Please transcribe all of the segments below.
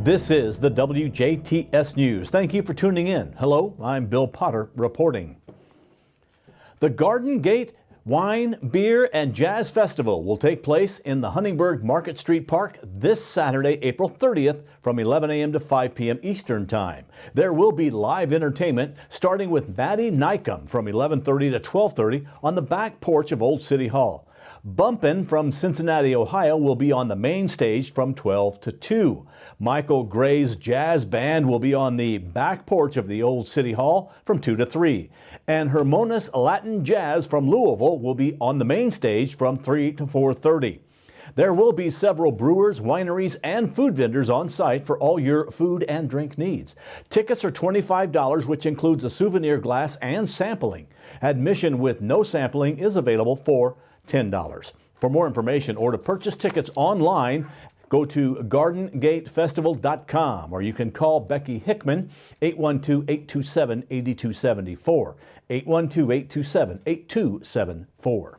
This is the WJTS News. Thank you for tuning in. Hello, I'm Bill Potter reporting. The Garden Gate Wine, Beer, and Jazz Festival will take place in the Huntingburg Market Street Park this Saturday, April 30th from 11 a.m. to 5 p.m. Eastern Time. There will be live entertainment starting with Maddie Nycum from 11:30 to 12:30 on the back porch of Old City Hall. Bumpin' from Cincinnati, Ohio will be on the main stage from 12 to 2. Michael Gray's Jazz Band will be on the back porch of the Old City Hall from 2 to 3. And Hermonas Latin Jazz from Louisville will be on the main stage from 3 to 4:30. There will be several brewers, wineries, and food vendors on site for all your food and drink needs. Tickets are $25, which includes a souvenir glass and sampling. Admission with no sampling is available for $10. For more information or to purchase tickets online, go to gardengatefestival.com, or you can call Becky Hickman, 812-827-8274, 812-827-8274.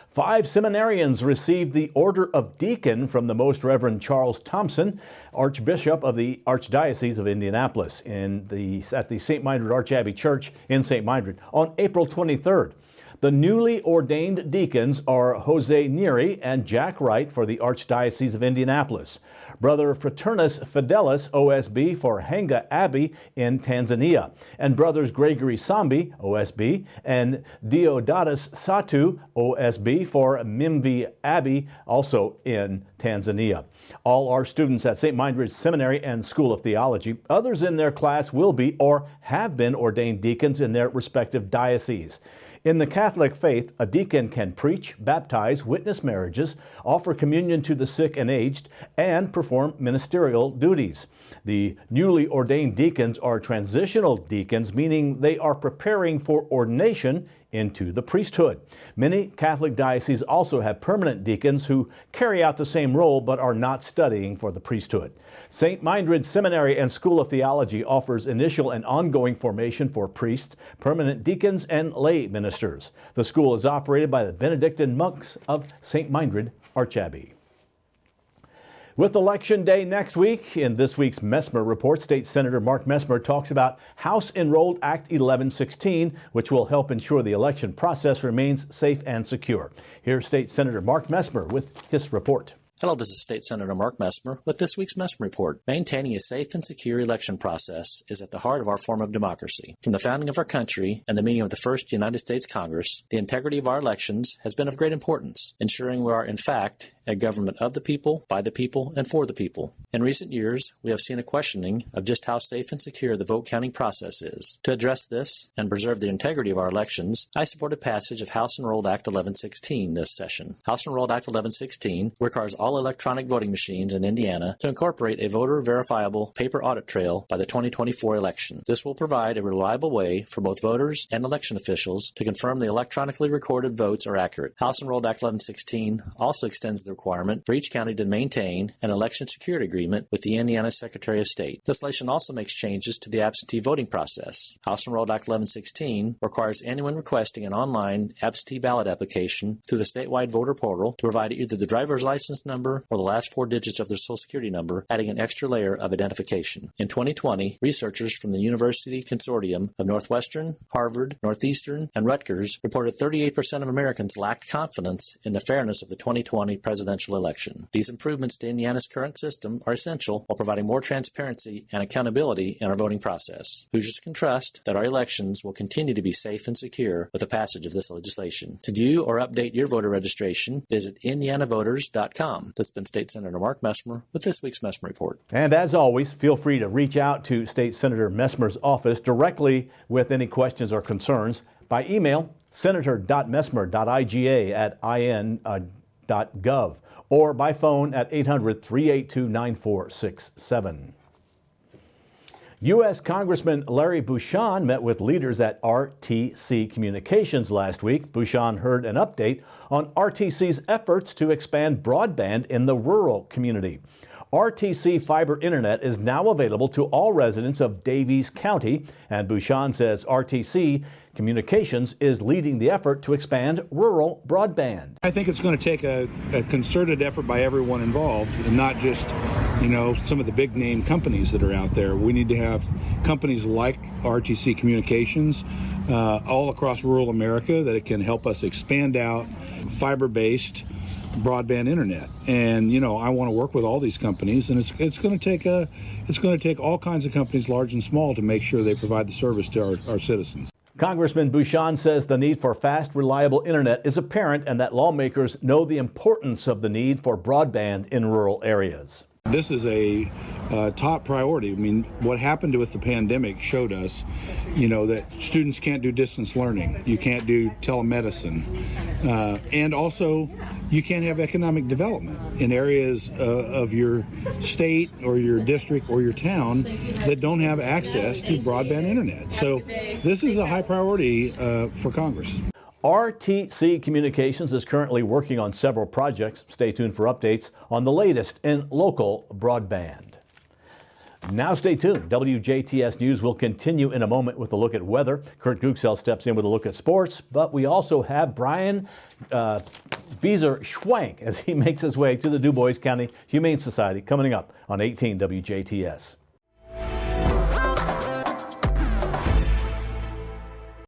5 seminarians received the Order of Deacon from the Most Reverend Charles Thompson, Archbishop of the Archdiocese of Indianapolis, at the St. Mindred Archabbey Church in St. Mindred on April 23rd. The newly ordained deacons are Jose Neri and Jack Wright for the Archdiocese of Indianapolis, Brother Fraternus Fidelis, OSB, for Hanga Abbey in Tanzania, and Brothers Gregory Sambi, OSB, and Deodatus Satu, OSB, for Mimvi Abbey, also in Tanzania. All are students at St. Mindred's Seminary and School of Theology. Others in their class will be or have been ordained deacons in their respective dioceses. In the Catholic faith, a deacon can preach, baptize, witness marriages, offer communion to the sick and aged, and perform ministerial duties. The newly ordained deacons are transitional deacons, meaning they are preparing for ordination into the priesthood. Many Catholic dioceses also have permanent deacons who carry out the same role but are not studying for the priesthood. St. Mindred Seminary and School of Theology offers initial and ongoing formation for priests, permanent deacons, and lay ministers. The school is operated by the Benedictine monks of St. Mindred Archabbey. With Election Day next week, in this week's Messmer Report, State Senator Mark Messmer talks about House Enrolled Act 1116, which will help ensure the election process remains safe and secure. Here's State Senator Mark Messmer with his report. Hello, this is State Senator Mark Messmer with this week's Messmer Report. Maintaining a safe and secure election process is at the heart of our form of democracy. From the founding of our country and the meeting of the first United States Congress, the integrity of our elections has been of great importance, ensuring we are, in fact, a government of the people, by the people, and for the people. In recent years, we have seen a questioning of just how safe and secure the vote counting process is. To address this and preserve the integrity of our elections, I supported passage of House Enrolled Act 1116 this session. House Enrolled Act 1116 requires all electronic voting machines in Indiana to incorporate a voter-verifiable paper audit trail by the 2024 election. This will provide a reliable way for both voters and election officials to confirm the electronically recorded votes are accurate. House Enrolled Act 1116 also extends the requirement for each county to maintain an election security agreement with the Indiana Secretary of State. This legislation also makes changes to the absentee voting process. House Enrolled Act 1116 requires anyone requesting an online absentee ballot application through the statewide voter portal to provide either the driver's license number or the last 4 digits of their Social Security number, adding an extra layer of identification. In 2020, researchers from the University Consortium of Northwestern, Harvard, Northeastern, and Rutgers reported 38% of Americans lacked confidence in the fairness of the 2020 presidential election. These improvements to Indiana's current system are essential while providing more transparency and accountability in our voting process. Hoosiers can trust that our elections will continue to be safe and secure with the passage of this legislation. To view or update your voter registration, visit indianavoters.com. This has been State Senator Mark Messmer with this week's Messmer Report. And as always, feel free to reach out to State Senator Messmer's office directly with any questions or concerns by email, senator.messmer.iga@in.gov, or by phone at 800-382-9467. U.S. Congressman Larry Bucshon met with leaders at RTC Communications last week. Bucshon heard an update on RTC's efforts to expand broadband in the rural community. RTC fiber internet is now available to all residents of Davies County, and Bouchon says RTC Communications is leading the effort to expand rural broadband. I think it's going to take a concerted effort by everyone involved, and not just, some of the big name companies that are out there. We need to have companies like RTC Communications all across rural America that it can help us expand out fiber-based broadband internet. And I want to work with all these companies, and it's going to take all kinds of companies, large and small, to make sure they provide the service to our citizens. Congressman Bouchon says the need for fast, reliable internet is apparent and that lawmakers know the importance of the need for broadband in rural areas. This is a top priority. I mean, what happened with the pandemic showed us, that students can't do distance learning. You can't do telemedicine. And also, you can't have economic development in areas of your state or your district or your town that don't have access to broadband internet. So this is a high priority for Congress. RTC Communications is currently working on several projects. Stay tuned for updates on the latest in local broadband. Now stay tuned. WJTS News will continue in a moment with a look at weather. Kurt Guxel steps in with a look at sports, but we also have Brian Beezer Schwank as he makes his way to the Du Bois County Humane Society coming up on 18 WJTS.